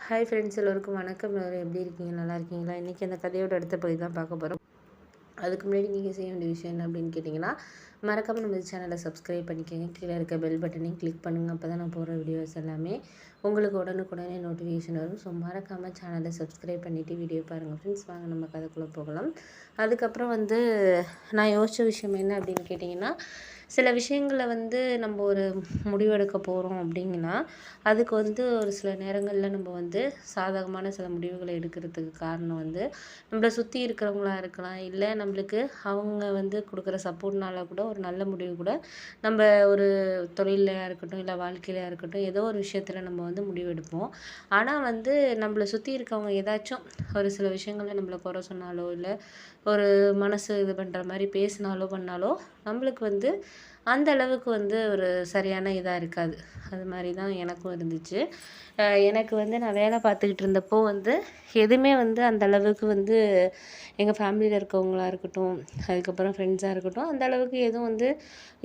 Hi friends, எல்லோருக்கும் வணக்கம். எல்லோரும் எப்படி இருக்கீங்க? நல்லா இருக்கீங்களா? இன்றைக்கி அந்த கதையோட அடுத்த பகுதி தான் பார்க்க போகிறோம். அதுக்கு முன்னாடி நீங்கள் செய்ய வேண்டிய விஷயம் என்ன அப்படின்னு கேட்டிங்கன்னா, மறக்காமல் நம்ம சேனலை சப்ஸ்கிரைப் பண்ணிக்கோங்க. கீழே இருக்க பெல் பட்டனையும் கிளிக் பண்ணுங்கள். அப்போ தான் நான் போடுற வீடியோஸ் எல்லாமே உங்களுக்கு உடனுக்குடனே நோட்டிஃபிகேஷன் வரும். ஸோ மறக்காமல் சேனலை சப்ஸ்கிரைப் பண்ணிவிட்டு வீடியோ பாருங்கள் ஃப்ரெண்ட்ஸ். வாங்க நம்ம கதைக்குள்ளே போகலாம். அதுக்கப்புறம் நான் யோசித்த விஷயம் என்ன அப்படின்னு கேட்டிங்கன்னா, சில விஷயங்களை நம்ம ஒரு முடிவெடுக்க போகிறோம் அப்படிங்கன்னா, அதுக்கு ஒரு சில நேரங்களில் நம்ம சாதகமான சில முடிவுகளை எடுக்கிறதுக்கு காரணம் நம்மளை சுற்றி இருக்கிறவங்களா இருக்கலாம். இல்லை நம்மளுக்கு அவங்க கொடுக்குற சப்போர்ட்னால கூட ஒரு நல்ல முடிவு கூட நம்ம ஒரு தொழிலையாக இருக்கட்டும், இல்லை வாழ்க்கையிலையாக இருக்கட்டும், ஏதோ ஒரு விஷயத்தில் நம்ம முடிவெடுப்போம். ஆனால் நம்மளை சுற்றி இருக்கவங்க ஏதாச்சும் ஒரு சில விஷயங்களை நம்மளை குறை சொன்னாலோ, இல்லை ஒரு மனசு இது பண்ணுற மாதிரி பேசினாலோ பண்ணாலோ நம்மளுக்கு அந்த அளவுக்கு ஒரு சரியான இதாக இருக்காது. அது மாதிரி தான் எனக்கும் இருந்துச்சு. எனக்கு நான் வேலை பார்த்துக்கிட்டு இருந்தப்போ எதுவுமே அந்த அளவுக்கு எங்கள் ஃபேமிலியில் இருக்கவங்களா இருக்கட்டும், அதுக்கப்புறம் ஃப்ரெண்ட்ஸாக இருக்கட்டும், அந்த அளவுக்கு எதுவும்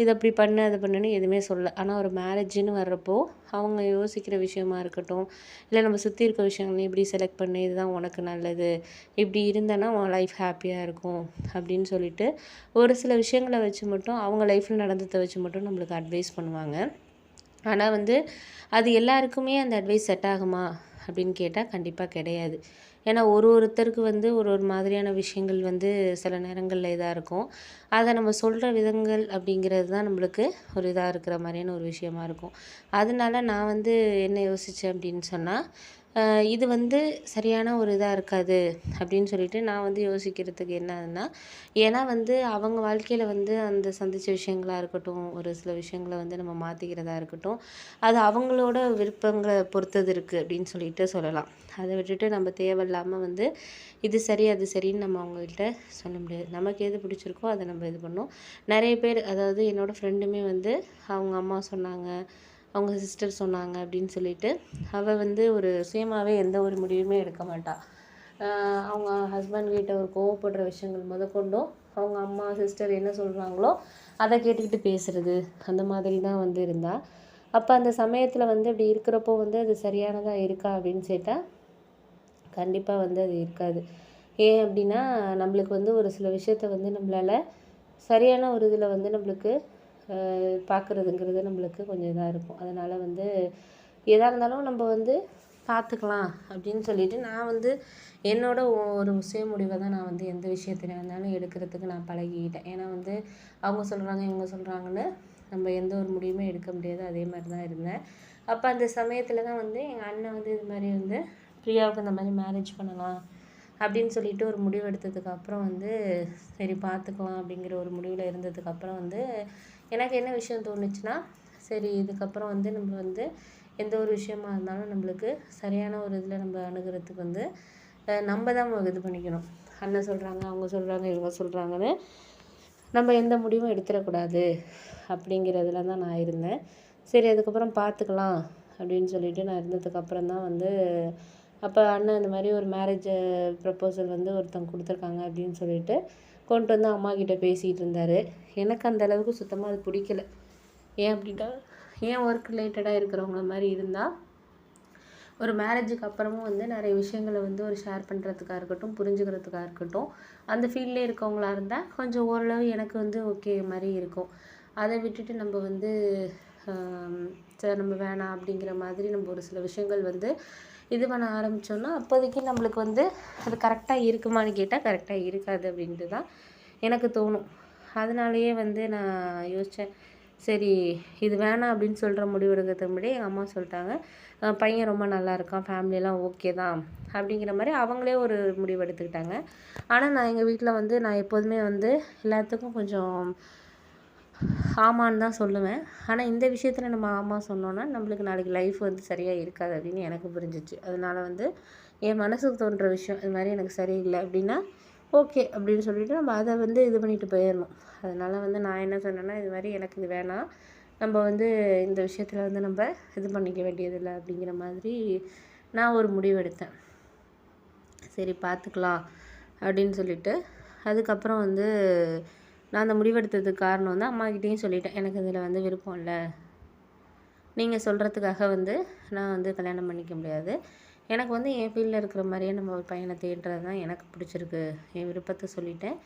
இதை அப்படி பண்ணு அது பண்ணுன்னு எதுவுமே சொல்லலை. ஆனால் ஒரு மேரேஜுன்னு வர்றப்போ அவங்க யோசிக்கிற விஷயமா இருக்கட்டும், இல்லை நம்ம சுற்றி இருக்க விஷயங்களையும் இப்படி செலக்ட் பண்ணு, இதுதான் உனக்கு நல்லது, இப்படி இருந்தேன்னா உன் லைஃப் ஹாப்பியாக இருக்கும் அப்படின்னு சொல்லிட்டு ஒரு சில விஷயங்களை வச்சு மட்டும், அவங்க லைஃப்பில் நடந்ததை வச்சு மட்டும் நம்மளுக்கு அட்வைஸ் பண்ணுவாங்க. ஆனால் அது எல்லாருக்குமே அந்த அட்வைஸ் செட் ஆகுமா அப்படின்னு கேட்டால் கண்டிப்பாக கிடையாது. ஏன்னா ஒருத்தருக்கு ஒரு ஒரு மாதிரியான விஷயங்கள் சில நேரங்களில் இதாக இருக்கும். அதை நம்ம சொல்கிற விதங்கள் அப்படிங்கிறது தான் நம்மளுக்கு ஒரு இதாக இருக்கிற மாதிரியான ஒரு விஷயமா இருக்கும். அதனால நான் என்ன யோசித்தேன் அப்படின்னு சொன்னால், இது சரியான ஒரு இதாக இருக்காது அப்படின்னு சொல்லிட்டு நான் யோசிக்கிறதுக்கு என்னதுன்னா, ஏன்னா அவங்க வாழ்க்கையில் அந்த சந்தித்த விஷயங்களாக இருக்கட்டும், ஒரு சில விஷயங்களை நம்ம மாற்றிக்கிறதா இருக்கட்டும், அது அவங்களோட விருப்பங்களை பொறுத்தது இருக்குது அப்படின்னு சொல்லிட்டு சொல்லலாம். அதை விட்டுட்டு நம்ம தேவையில்லாமல் இது சரி அது சரின்னு நம்ம அவங்கள்ட்ட சொல்ல முடியாது. நமக்கு எது பிடிச்சிருக்கோ அதை நம்ம இது பண்ணோம். நிறைய பேர், அதாவது என்னோடய ஃப்ரெண்டுமே அவங்க அம்மா சொன்னாங்க, அவங்க சிஸ்டர் சொன்னாங்க அப்படின்னு சொல்லிட்டு அவள் ஒரு சுயமாகவே எந்த ஒரு முடிவுமே எடுக்க மாட்டாள். அவங்க ஹஸ்பண்ட் கிட்ட ஒரு கோவப்படுற விஷயங்கள் முதற்கொண்டும் அவங்க அம்மா சிஸ்டர் என்ன சொல்கிறாங்களோ அதை கேட்டுக்கிட்டு பேசுகிறது, அந்த மாதிரி தான் இருந்தாள். அப்போ அந்த சமயத்தில் அப்படி இருக்கிறப்போ அது சரியானதாக இருக்கா அப்படின்னு கேட்டால் கண்டிப்பாக அது இருக்காது. ஏன் அப்படின்னா, நம்மளுக்கு ஒரு சில விஷயத்த நம்மளால் சரியான ஒரு இதில் நம்மளுக்கு பார்க்குறதுங்கிறது நம்மளுக்கு கொஞ்சம் இதாக இருக்கும். அதனால் எதாக இருந்தாலும் நம்ம பார்த்துக்கலாம் அப்படின்னு சொல்லிட்டு நான் என்னோட ஒரு சுய முடிவை தான் நான் எந்த விஷயத்துல இருந்தாலும் எடுக்கிறதுக்கு நான் பழகிக்கிட்டேன். ஏன்னா அவங்க சொல்கிறாங்க இவங்க சொல்கிறாங்கன்னு நம்ம எந்த ஒரு முடிவுமே எடுக்க முடியாது. அதே மாதிரி தான் இருந்தேன். அப்போ அந்த சமயத்தில் தான் எங்கள் அண்ணன் இது மாதிரி பிரியாவுக்கு இந்த மாதிரி மேரேஜ் பண்ணலாம் அப்படின்னு சொல்லிட்டு ஒரு முடிவு எடுத்ததுக்கு அப்புறம் சரி பார்த்துக்கலாம் அப்படிங்கிற ஒரு முடிவில் இருந்ததுக்கப்புறம் எனக்கு என்ன விஷயம் தோணுச்சுன்னா, சரி இதுக்கப்புறம் நம்ம எந்த ஒரு விஷயமா இருந்தாலும் நம்மளுக்கு சரியான ஒரு இதில் நம்ம அணுகிறதுக்கு நம்ம தான் இது பண்ணிக்கணும். அண்ணன் சொல்கிறாங்க, அவங்க சொல்கிறாங்க, இவங்க சொல்கிறாங்கன்னு நம்ம எந்த முடிவும் எடுத்துடக்கூடாது அப்படிங்கிறதுல தான் நான் இருந்தேன். சரி அதுக்கப்புறம் பார்த்துக்கலாம் அப்படின்னு சொல்லிட்டு நான் இருந்ததுக்கப்புறம் தான் அப்போ அண்ணன் இந்த மாதிரி ஒரு மேரேஜ் ப்ரப்போசல் ஒருத்தவங்க கொடுத்துருக்காங்க அப்படின்னு சொல்லிட்டு கொண்டு அம்மாக்கிட்ட பேசிகிட்டு இருந்தார். எனக்கு அந்த அளவுக்கு சுத்தமாக அது பிடிக்கல. ஏன் அப்படின்னா, ஏன் ஒர்க் ரிலேட்டடாக இருக்கிறவங்கள மாதிரி இருந்தால் ஒரு மேரேஜுக்கு அப்புறமும் நிறைய விஷயங்களை ஒரு ஷேர் பண்ணுறதுக்காக இருக்கட்டும், புரிஞ்சுக்கிறதுக்காக இருக்கட்டும், அந்த ஃபீல்ட்லேயே இருக்கவங்களா இருந்தால் கொஞ்சம் ஓரளவு எனக்கு ஓகே மாதிரி இருக்கும். அதை விட்டுட்டு நம்ம சரி நம்ம வேணாம் அப்படிங்கிற மாதிரி நம்ம ஒரு சில விஷயங்கள் இது பண்ண ஆரம்பித்தோன்னா அப்போதைக்கு நம்மளுக்கு அது கரெக்டாக இருக்குமான்னு கேட்டால் கரெக்டாக இருக்காது அப்படின்ட்டு தான் எனக்கு தோணும். அதனாலேயே நான் யோசித்தேன், சரி இது வேணாம் அப்படின்னு சொல்கிற முடிவெடுக்கிறதுக்கு முன்னாடி எங்கள் அம்மா சொல்லிட்டாங்க, பையன் ரொம்ப நல்லா இருக்கான், ஃபேமிலியெல்லாம் ஓகே தான் அப்படிங்கிற மாதிரி அவங்களே ஒரு முடிவு எடுத்துக்கிட்டாங்க. ஆனால் நான் எங்கள் வீட்டில் நான் எப்போதுமே எல்லாத்துக்கும் கொஞ்சம் ஆமான்னு தான் சொல்லுவேன். ஆனால் இந்த விஷயத்தில் நம்ம ஆமாம் சொன்னோன்னா நம்மளுக்கு நாளைக்கு லைஃப் சரியாக இருக்காது அப்படின்னு எனக்கு புரிஞ்சிச்சு. அதனால் என் மனசுக்கு தோன்ற விஷயம் இது மாதிரி எனக்கு சரியில்லை அப்படின்னா ஓகே அப்படின்னு சொல்லிவிட்டு நம்ம அதை இது பண்ணிட்டு போயிடணும். அதனால் நான் என்ன சொன்னேன்னா, இது மாதிரி எனக்கு இது வேணாம், நம்ம இந்த விஷயத்தில் நம்ம இது பண்ணிக்க வேண்டியதில்லை அப்படிங்கிற மாதிரி நான் ஒரு முடிவு எடுத்தேன். சரி பார்த்துக்கலாம் அப்படின்னு சொல்லிட்டு அதுக்கப்புறம் நான் அந்த முடிவெடுத்ததுக்கு காரணம் அம்மாக்கிட்டேயும் சொல்லிட்டேன், எனக்கு இதில் விருப்பம் இல்லை, நீங்கள் சொல்கிறதுக்காக நான் கல்யாணம் பண்ணிக்க முடியாது, எனக்கு வந்து என் ஃபீல்டில் இருக்கிற மாதிரியே நம்ம ஒரு பையனை தேடுறது தான் எனக்கு பிடிச்சிருக்கு. என் விருப்பத்தை சொல்லிட்டேன்.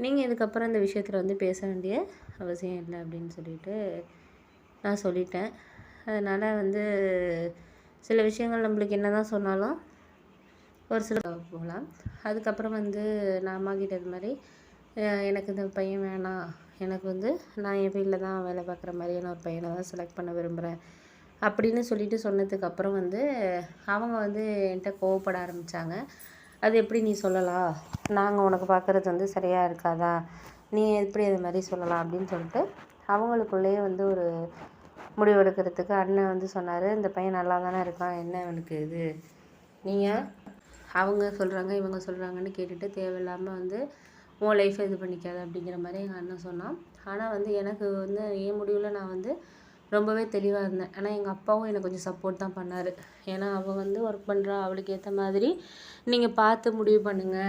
நீங்கள் இதுக்கப்புறம் இந்த விஷயத்தில் வந்து பேச வேண்டிய அவசியம் இல்லை அப்படின்னு சொல்லிட்டு நான் சொல்லிட்டேன். அதனால் வந்து சில விஷயங்கள் நம்மளுக்கு என்ன தான் சொன்னாலும் ஒரு சில போகலாம். அதுக்கப்புறம் வந்து நான் அம்மாக்கிட்ட இது மாதிரி எனக்கு இந்த பையன் வேணாம், எனக்கு வந்து நான் என் ஃபீல்டில் தான் வேலை பார்க்குற மாதிரியான ஒரு பையனை தான் செலக்ட் பண்ண விரும்புகிறேன் அப்படின்னு சொல்லிட்டு சொன்னதுக்கப்புறம் வந்து அவங்க வந்து என்கிட்ட கோவப்பட ஆரம்பித்தாங்க. அது எப்படி நீ சொல்லலாம், நாங்கள் உனக்கு பார்க்குறது வந்து சரியாக இருக்காதா, நீ எப்படி அது மாதிரி சொல்லலாம் அப்படின்னு சொல்லிட்டு அவங்களுக்குள்ளேயே வந்து ஒரு முடிவெடுக்கிறதுக்கு அண்ணன் வந்து சொன்னார், இந்த பையன் நல்லா தானே இருக்கான், என்ன அவனுக்கு இது, நீங்கள் அவங்க சொல்கிறாங்க இவங்க சொல்கிறாங்கன்னு கேட்டுட்டு தேவையில்லாமல் வந்து உன் லைஃப்பை இது பண்ணிக்காத அப்படிங்கிற மாதிரி எங்கள் அண்ணன் சொன்னான். ஆனால் வந்து எனக்கு வந்து என் முடிவில் நான் வந்து ரொம்பவே தெளிவாக இருந்தேன். ஆனால் எங்கள் அப்பாவும் எனக்கு கொஞ்சம் சப்போர்ட் தான் பண்ணார். ஏன்னா அவள் வந்து ஒர்க் பண்ணுறா, அவளுக்கு ஏற்ற மாதிரி நீங்கள் பார்த்து முடிவு பண்ணுங்க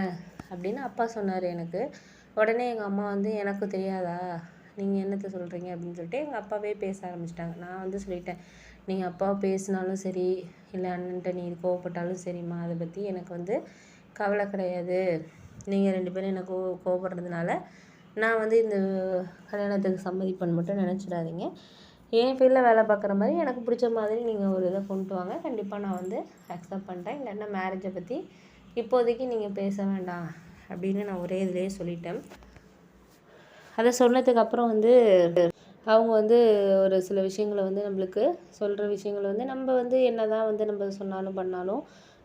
அப்படின்னு அப்பா சொன்னார் எனக்கு. உடனே எங்கள் அம்மா வந்து எனக்கு தெரியாதா, நீங்கள் என்னத்தை சொல்கிறீங்க அப்படின்னு சொல்லிட்டு எங்கள் அப்பாவே பேச ஆரம்பிச்சிட்டாங்க. நான் வந்து சொல்லிட்டேன், நீங்கள் அப்பாவை பேசினாலும் சரி இல்லை அண்ணன்ட்ட நீ கோவப்பட்டாலும் சரிம்மா, அதை பற்றி எனக்கு வந்து கவலை கிடையாது. நீங்கள் 2 பேரும் எனக்கு கோவப்படுறதுனால நான் வந்து இந்த கல்யாணத்துக்கு சம்மதிப்பேன்னு மட்டும் நினச்சிடாதீங்க. என் ஃபீல்டில் வேலை பார்க்குற மாதிரி எனக்கு பிடிச்ச மாதிரி நீங்கள் ஒரு இதை கொண்டு வாங்க, கண்டிப்பாக நான் வந்து அக்செப்ட் பண்ணுறேன். இல்லைன்னா மேரேஜை பற்றி இப்போதைக்கு நீங்கள் பேச வேண்டாம் அப்படின்னு நான் ஒரே இதிலே சொல்லிட்டேன். அதை சொன்னதுக்கப்புறம் வந்து அவங்க வந்து ஒரு சில விஷயங்களை வந்து நம்மளுக்கு சொல்கிற விஷயங்களை வந்து நம்ம வந்து என்ன தான் வந்து நம்ம சொன்னாலும் பண்ணாலும்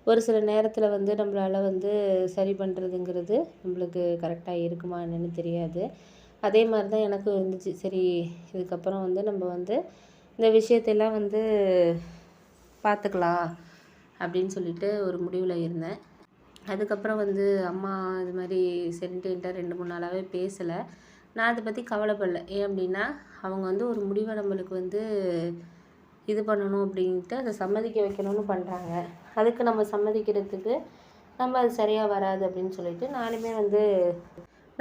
ஒரு சில நேரத்தில் வந்து நம்மளால் வந்து சரி பண்ணுறதுங்கிறது நம்மளுக்கு கரெக்டாக இருக்குமா என்னன்னு தெரியாது. அதே மாதிரி தான் எனக்கு இருந்துச்சு. சரி, இதுக்கப்புறம் வந்து நம்ம வந்து இந்த விஷயத்தெல்லாம் வந்து பார்த்துக்கலாம் அப்படின்னு சொல்லிட்டு ஒரு முடிவில் இருந்தேன். அதுக்கப்புறம் வந்து அம்மா இது மாதிரி சரின்ட்டு என்கிட்ட 2-3 நாளாகவே பேசலை. நான் அதை பற்றி கவலைப்படல. ஏன் அப்படின்னா அவங்க வந்து ஒரு முடிவை நம்மளுக்கு வந்து இது பண்ணணும் அப்படின்ட்டு அதை சம்மதிக்க வைக்கணும்னு பண்ணுறாங்க. அதுக்கு நம்ம சம்மதிக்கிறதுக்கு நம்ம அது சரியாக வராது அப்படின்னு சொல்லிட்டு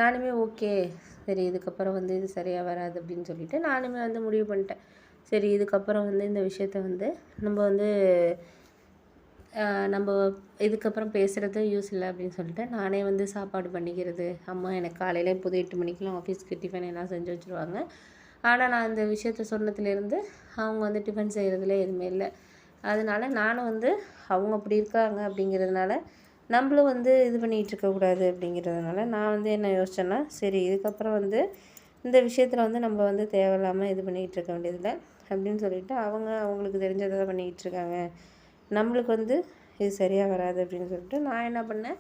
நானுமே ஓகே, சரி இதுக்கப்புறம் வந்து இது சரியாக வராது அப்படின்னு சொல்லிட்டு நானுமே வந்து முடிவு பண்ணிட்டேன். சரி, இதுக்கப்புறம் வந்து இந்த விஷயத்த வந்து நம்ம இதுக்கப்புறம் பேசுகிறது யூஸ் இல்லை அப்படின்னு சொல்லிட்டு நானே வந்து சாப்பாடு பண்ணிக்கிறது. அம்மா எனக்கு காலையில் இப்போது 8 மணிக்கெலாம் ஆஃபீஸ்க்கு டிஃபன் எல்லாம் செஞ்சு வச்சுருவாங்க. ஆனால் நான் இந்த விஷயத்த சொன்னதுலேருந்து அவங்க வந்து டிஃபன் செய்கிறதுல எதுவுமே இல்லை. அதனால நானும் வந்து அவங்க அப்படி இருக்காங்க அப்படிங்கிறதுனால நம்மளும் வந்து இது பண்ணிகிட்டு இருக்கக்கூடாது அப்படிங்கிறதுனால நான் வந்து என்ன யோசிச்சேன்னா, சரி இதுக்கப்புறம் வந்து இந்த விஷயத்தில் வந்து நம்ம வந்து தேவையில்லாமல் இது பண்ணிகிட்டு இருக்க வேண்டியதில்லை அப்படின்னு சொல்லிட்டு அவங்களுக்கு தெரிஞ்சதை தான் பண்ணிக்கிட்டு இருக்காங்க, நம்மளுக்கு வந்து இது சரியாக வராது அப்படின்னு சொல்லிட்டு நான் என்ன பண்ணேன்,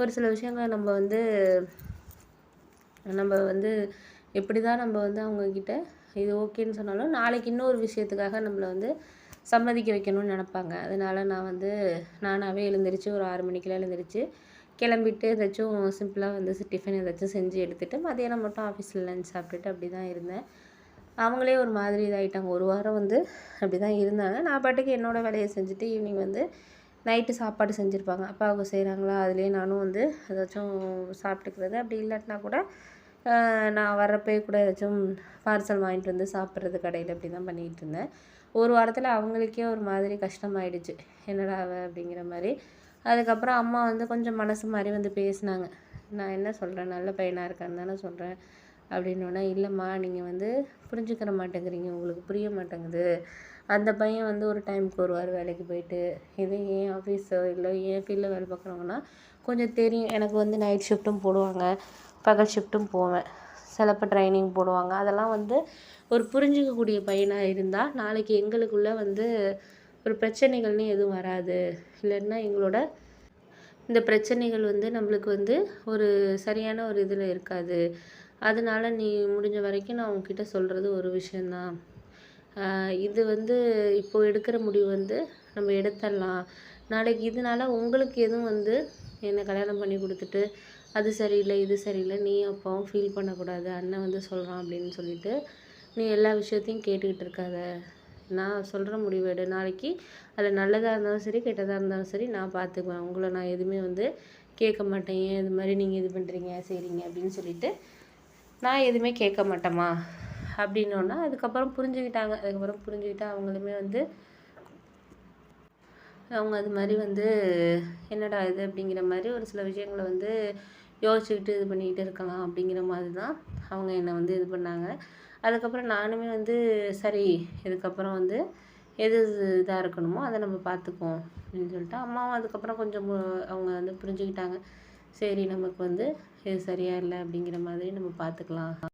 ஒரு சில விஷயங்களை நம்ம வந்து எப்படி தான் நம்ம வந்து அவங்கக்கிட்ட இது ஓகேன்னு சொன்னாலும் நாளைக்கு இன்னொரு விஷயத்துக்காக நம்மளை வந்து சம்மதிக்க வைக்கணும்னு நினப்பாங்க. அதனால் நான் வந்து நானாகவே எழுந்திரிச்சு ஒரு 6 மணிக்கெலாம் எழுந்திரிச்சு கிளம்பிட்டு ஏதாச்சும் சிம்பிளாக வந்து டிஃபன் ஏதாச்சும் செஞ்சு எடுத்துகிட்டு மதியானம் மட்டும் ஆஃபீஸில் லஞ்ச் சாப்பிட்டுட்டு அப்படி தான் இருந்தேன். அவங்களே ஒரு மாதிரி இதாகிட்டாங்க. ஒரு வாரம் வந்து அப்படி தான் இருந்தாங்க. நான் பாட்டுக்கு என்னோடய வேலையை செஞ்சுட்டு ஈவினிங் வந்து நைட்டு சாப்பாடு செஞ்சுருப்பாங்க, அப்பாவுக்கு செய்கிறாங்களா அதுலேயே நானும் வந்து ஏதாச்சும் சாப்பிட்டுக்கிறது. அப்படி இல்லாட்டினா கூட நான் வர்றப்பே கூட ஏதாச்சும் பார்சல் வாங்கிட்டு வந்து சாப்பிட்றது கடையில், அப்படி தான் பண்ணிகிட்டு இருந்தேன். ஒரு வாரத்தில் அவங்களுக்கே ஒரு மாதிரி கஷ்டமாயிடுச்சு, என்னடா அப்படிங்கிற மாதிரி. அதுக்கப்புறம் அம்மா வந்து கொஞ்சம் மனசு மாதிரி வந்து பேசினாங்க. நான் என்ன சொல்கிறேன், நல்ல பையனாக இருக்கான்னு தானே சொல்கிறேன் அப்படின்னோடனே, இல்லைம்மா நீங்கள் வந்து புரிஞ்சுக்கிற மாட்டேங்கிறீங்க, உங்களுக்கு புரிய மாட்டேங்குது. அந்த பையன் வந்து ஒரு டைமுக்கு வருவார் வேலைக்கு போயிட்டு. இதே என் ஆஃபீஸோ இல்லை என் ஃபீல்டில் வேலை பார்க்குறவங்கன்னா கொஞ்சம் தெரியும். எனக்கு வந்து நைட் ஷிஃப்ட்டும் போடுவாங்க, பகல் ஷிஃப்ட்டும் போவேன், சிலப்போ ட்ரைனிங் போடுவாங்க. அதெல்லாம் வந்து ஒரு புரிஞ்சிக்கக்கூடிய பையனாக இருந்தால் நாளைக்கு எங்களுக்குள்ளே வந்து ஒரு பிரச்சனைகள்னு எதுவும் வராது. இல்லைன்னா எங்களோட இந்த பிரச்சனைகள் வந்து நம்மளுக்கு வந்து ஒரு சரியான ஒரு இதில் இருக்காது. அதனால நீ முடிஞ்ச வரைக்கும் நான் உங்ககிட்ட சொல்கிறது ஒரு விஷயந்தான், இது வந்து இப்போது எடுக்கிற முடிவு வந்து நம்ம எடுத்துடலாம். நாளைக்கு இதனால உங்களுக்கு எதுவும் வந்து என்னை கல்யாணம் பண்ணி கொடுத்துட்டு அது சரியில்லை இது சரியில்லை நீ அப்பாவும் ஃபீல் பண்ணக்கூடாது, அண்ணன் வந்து சொல்கிறான் அப்படின்னு சொல்லிட்டு நீ எல்லா விஷயத்தையும் கேட்டுக்கிட்டு இருக்காத. நான் சொல்கிற முடிவு எடு. நாளைக்கு அதில் நல்லதாக இருந்தாலும் சரி கெட்டதாக இருந்தாலும் சரி நான் பார்த்துக்குவேன். உங்களை நான் எதுவுமே வந்து கேட்க மாட்டேன், ஏன் இது மாதிரி நீங்கள் இது பண்ணுறீங்க செய்கிறீங்க அப்படின்னு சொல்லிட்டு நான் எதுவுமே கேட்க மாட்டேம்மா அப்படின்னோன்னா அதுக்கப்புறம் புரிஞ்சுக்கிட்டாங்க. அதுக்கப்புறம் புரிஞ்சுக்கிட்டு அவங்களுமே வந்து அவங்க அது மாதிரி வந்து என்னடா இது அப்படிங்கிற மாதிரி ஒரு சில விஷயங்களை வந்து யோசிச்சுக்கிட்டு இது பண்ணிக்கிட்டு இருக்கலாம் அப்படிங்கிற மாதிரி தான் அவங்க என்னை வந்து இது பண்ணாங்க. அதுக்கப்புறம் நானுமே வந்து சரி இதுக்கப்புறம் வந்து எது இதாக இருக்கணுமோ அதை நம்ம பார்த்துக்குவோம் அப்படின்னு சொல்லிட்டு அம்மாவும் அதுக்கப்புறம் கொஞ்சம் அவங்க வந்து புரிஞ்சுக்கிட்டாங்க. சரி நமக்கு வந்து இது சரியா இல்லை அப்படிங்கிற மாதிரி நம்ம பார்த்துக்கலாம்